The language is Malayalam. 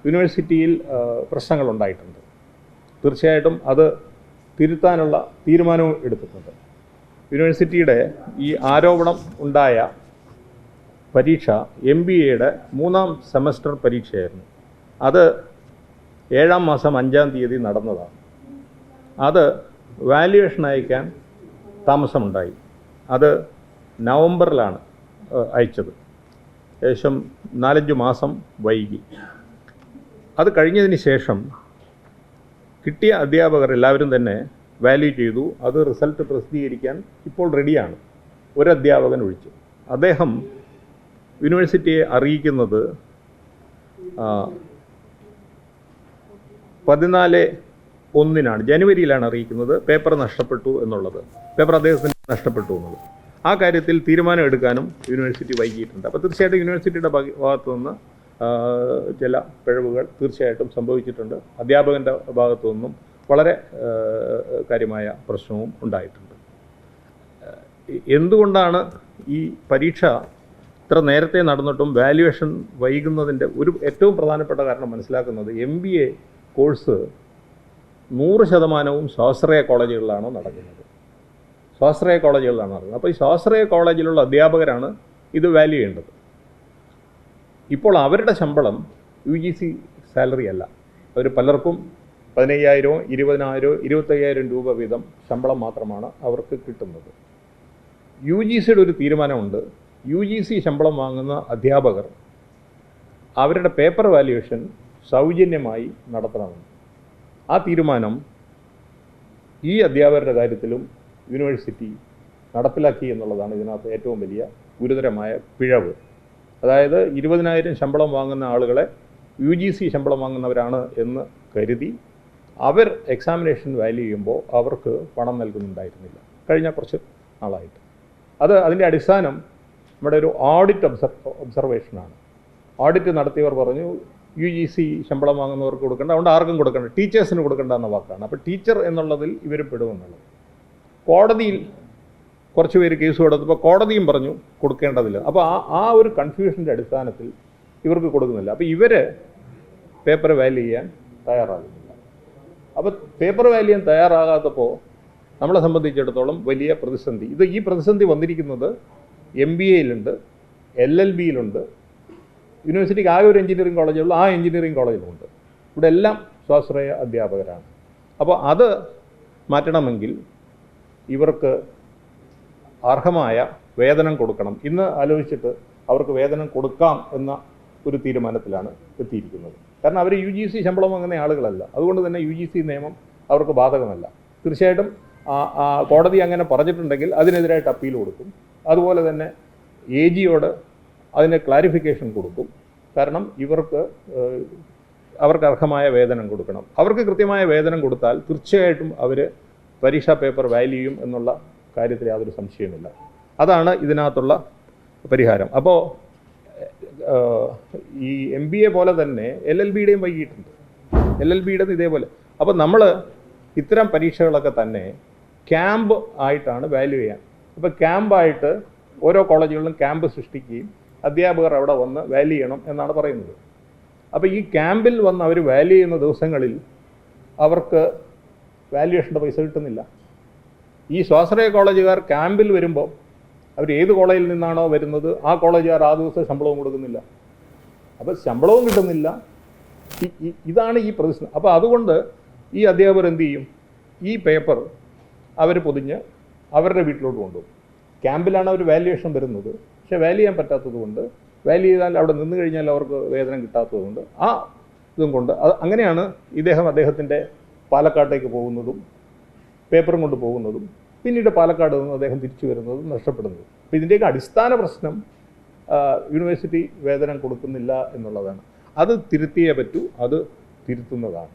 യൂണിവേഴ്സിറ്റിയിൽ പ്രശ്നങ്ങളുണ്ടായിട്ടുണ്ട്. തീർച്ചയായിട്ടും അത് തിരുത്താനുള്ള തീരുമാനവും എടുത്തിട്ടുണ്ട്. യൂണിവേഴ്സിറ്റിയുടെ ഈ ആരോപണം ഉണ്ടായ പരീക്ഷ MBAയുടെ 3ാം സെമസ്റ്റർ പരീക്ഷയായിരുന്നു. അത് 7-ാം മാസം 5-ാം തീയതി നടന്നതാണ്. അത് വാല്യുവേഷൻ അയക്കാൻ താമസമുണ്ടായി. അത് നവംബറിലാണ് അയച്ചത്. ഏകദേശം 4-5 മാസം വൈകി. അത് കഴിഞ്ഞതിന് ശേഷം കിട്ടിയ അധ്യാപകർ എല്ലാവരും തന്നെ വാല്യൂ ചെയ്തു. അത് റിസൾട്ട് പ്രസിദ്ധീകരിക്കാൻ ഇപ്പോൾ റെഡിയാണ്, ഒരു അധ്യാപകൻ ഒഴിച്ച്. അദ്ദേഹം യൂണിവേഴ്സിറ്റിയെ അറിയിക്കുന്നത് 14/1 ജനുവരിയിലാണ് അറിയിക്കുന്നത് പേപ്പർ നഷ്ടപ്പെട്ടു എന്നുള്ളത്, പേപ്പർ അദ്ദേഹത്തിന് നഷ്ടപ്പെട്ടു എന്നുള്ളത്. ആ കാര്യത്തിൽ തീരുമാനം എടുക്കാനും യൂണിവേഴ്സിറ്റി വൈകിയിട്ടുണ്ട്. അപ്പോൾ തീർച്ചയായിട്ടും യൂണിവേഴ്സിറ്റിയുടെ ഭാഗത്തു നിന്ന് ചില പിഴവുകൾ തീർച്ചയായിട്ടും സംഭവിച്ചിട്ടുണ്ട്. അധ്യാപകൻ്റെ ഭാഗത്തു നിന്നും വളരെ കാര്യമായ പ്രശ്നവും ഉണ്ടായിട്ടുണ്ട്. എന്തുകൊണ്ടാണ് ഈ പരീക്ഷ ഇത്ര നേരത്തെ നടന്നിട്ടും വാല്യുവേഷൻ വൈകുന്നതിൻ്റെ ഒരു ഏറ്റവും പ്രധാനപ്പെട്ട കാരണം മനസ്സിലാക്കുന്നത് MBA കോഴ്സ് 100% സ്വാശ്രയ കോളേജുകളിലാണ് നടക്കുന്നത്. സ്വാശ്രയ കോളേജുകളിലാണ് നടക്കുന്നത്. അപ്പോൾ ഈ സ്വാശ്രയ കോളേജിലുള്ള അധ്യാപകരാണ് ഇത് വാല്യൂ ചെയ്യേണ്ടത്. ഇപ്പോൾ അവരുടെ ശമ്പളം UGC സാലറി അല്ല. അവർ പലർക്കും 15,000, 20,000, 25,000 രൂപ വീതം ശമ്പളം മാത്രമാണ് അവർക്ക് കിട്ടുന്നത്. UGCയുടെ ഒരു തീരുമാനമുണ്ട്. UGC ശമ്പളം വാങ്ങുന്ന അധ്യാപകർ അവരുടെ പേപ്പർ വാല്യുവേഷൻ സൗജന്യമായി നടത്തണമെന്ന്. ആ തീരുമാനം ഈ അധ്യാപകരുടെ കാര്യത്തിലും യൂണിവേഴ്സിറ്റി നടപ്പിലാക്കി എന്നുള്ളതാണ് ഇതിനകത്ത് ഏറ്റവും വലിയ ഗുരുതരമായ പിഴവ്. അതായത് 20,000 ശമ്പളം വാങ്ങുന്ന ആളുകളെ UGC ശമ്പളം വാങ്ങുന്നവരാണ് എന്ന് കരുതി അവർ എക്സാമിനേഷൻ വാല്യൂ ചെയ്യുമ്പോൾ അവർക്ക് പണം നൽകുന്നുണ്ടായിരുന്നില്ല കഴിഞ്ഞ കുറച്ച് നാളായിട്ട്. അതിൻ്റെ അടിസ്ഥാനം നമ്മുടെ ഒരു ഓഡിറ്റ് ഒബ്സർവേഷനാണ്. ഓഡിറ്റ് നടത്തിയവർ പറഞ്ഞു UGC ശമ്പളം വാങ്ങുന്നവർക്ക് കൊടുക്കേണ്ട, അതുകൊണ്ട് ആർക്കും കൊടുക്കേണ്ട, ടീച്ചേഴ്സിന് കൊടുക്കേണ്ട എന്ന വാക്കാണ്. അപ്പോൾ ടീച്ചർ എന്നുള്ളതിൽ ഇവർ പെടുമെന്നുള്ളത്. കോടതിയിൽ കുറച്ച് പേര് കേസ് കൊടുത്തപ്പോൾ കോടതിയും പറഞ്ഞു കൊടുക്കേണ്ടതില്ല. അപ്പോൾ ആ ഒരു കൺഫ്യൂഷൻ്റെ അടിസ്ഥാനത്തിൽ ഇവർക്ക് കൊടുക്കുന്നില്ല. അപ്പോൾ ഇവർ പേപ്പർ വാല്യൂ ചെയ്യാൻ തയ്യാറാകുന്നില്ല. അപ്പോൾ പേപ്പർ വാല്യൂ ചെയ്യാൻ തയ്യാറാകാത്തപ്പോൾ നമ്മളെ സംബന്ധിച്ചിടത്തോളം വലിയ പ്രതിസന്ധി. ഈ പ്രതിസന്ധി വന്നിരിക്കുന്നത് MBAയിലുണ്ട്, LLBയിലുണ്ട്. യൂണിവേഴ്സിറ്റിക്ക് ആകെ ഒരു എഞ്ചിനീയറിംഗ് കോളേജുള്ളൂ, ആ എഞ്ചിനീയറിംഗ് കോളേജിലുണ്ട്. ഇവിടെ എല്ലാം സ്വാശ്രയ അധ്യാപകരാണ്. അപ്പോൾ അത് മാറ്റണമെങ്കിൽ ഇവർക്ക് അർഹമായ വേതനം കൊടുക്കണം. ഇന്ന് ആലോചിച്ചിട്ട് അവർക്ക് വേതനം കൊടുക്കാം എന്ന ഒരു തീരുമാനത്തിലാണ് എത്തിയിരിക്കുന്നത്. കാരണം അവർ UGC ശമ്പളം വാങ്ങുന്ന ആളുകളല്ല. അതുകൊണ്ട് തന്നെ UGC നിയമം അവർക്ക് ബാധകമല്ല. തീർച്ചയായിട്ടും കോടതി അങ്ങനെ പറഞ്ഞിട്ടുണ്ടെങ്കിൽ അതിനെതിരായിട്ട് അപ്പീൽ കൊടുക്കും. അതുപോലെ തന്നെ AGയോട് അതിന് ക്ലാരിഫിക്കേഷൻ കൊടുക്കും. കാരണം അവർക്ക് അർഹമായ വേതനം കൊടുക്കണം. അവർക്ക് കൃത്യമായ വേതനം കൊടുത്താൽ തീർച്ചയായിട്ടും അവർ പരീക്ഷാ പേപ്പർ വാല്യൂ ചെയ്യും എന്നുള്ള കാര്യത്തിൽ യാതൊരു സംശയമില്ല. അതാണ് ഇതിനകത്തുള്ള പരിഹാരം. അപ്പോൾ ഈ MBA പോലെ തന്നെ LLBയുടെയും വൈകിയിട്ടുണ്ട്. LLBയുടേത് ഇതേപോലെ. അപ്പോൾ നമ്മൾ ഇത്തരം പരീക്ഷകളൊക്കെ തന്നെ ക്യാമ്പ് ആയിട്ടാണ് വാല്യൂ ചെയ്യാൻ. അപ്പോൾ ക്യാമ്പായിട്ട് ഓരോ കോളേജുകളിലും ക്യാമ്പ് സൃഷ്ടിക്കുകയും അധ്യാപകർ അവിടെ വന്ന് വാല്യൂ ചെയ്യണം എന്നാണ് പറയുന്നത്. അപ്പോൾ ഈ ക്യാമ്പിൽ വന്ന് അവർ വാല്യൂ ചെയ്യുന്ന ദിവസങ്ങളിൽ അവർക്ക് വാല്യുവേഷൻ്റെ പൈസ കിട്ടുന്നില്ല. ഈ സ്വാശ്രയ കോളേജുകാർ ക്യാമ്പിൽ വരുമ്പോൾ അവർ ഏത് കോളേജിൽ നിന്നാണോ വരുന്നത് ആ കോളേജുകാർ ആ ദിവസം ശമ്പളവും കൊടുക്കുന്നില്ല. അപ്പോൾ ശമ്പളവും കിട്ടുന്നില്ല. ഇതാണ് ഈ പ്രതിസന്ധി. അപ്പോൾ അതുകൊണ്ട് ഈ അധ്യാപകർ എന്ത് ചെയ്യും? ഈ പേപ്പർ അവർ പൊതിഞ്ഞ് അവരുടെ വീട്ടിലോട്ട് കൊണ്ടുപോകും. ക്യാമ്പിലാണ് അവർ വാല്യുവേഷൻ വരുന്നത്. പക്ഷേ വാല്യൂ ചെയ്യാൻ പറ്റാത്തത് കൊണ്ട്, വാല്യൂ ചെയ്താൽ അവിടെ നിന്ന് കഴിഞ്ഞാൽ അവർക്ക് വേതനം കിട്ടാത്തത് കൊണ്ട് ആ ഇതും കൊണ്ട് അങ്ങനെയാണ് അദ്ദേഹത്തിൻ്റെ പാലക്കാട്ടേക്ക് പോകുന്നതും പേപ്പറും കൊണ്ട് പോകുന്നതും പിന്നീട് പാലക്കാട് നിന്ന് അദ്ദേഹം തിരിച്ചു വരുന്നതും നഷ്ടപ്പെടുന്നതും. അപ്പോൾ ഇതിൻ്റെയൊക്കെ അടിസ്ഥാന പ്രശ്നം യൂണിവേഴ്സിറ്റി വേതനം കൊടുക്കുന്നില്ല എന്നുള്ളതാണ്. അത് തിരുത്തിയേ പറ്റൂ. അത് തിരുത്തുന്നതാണ്.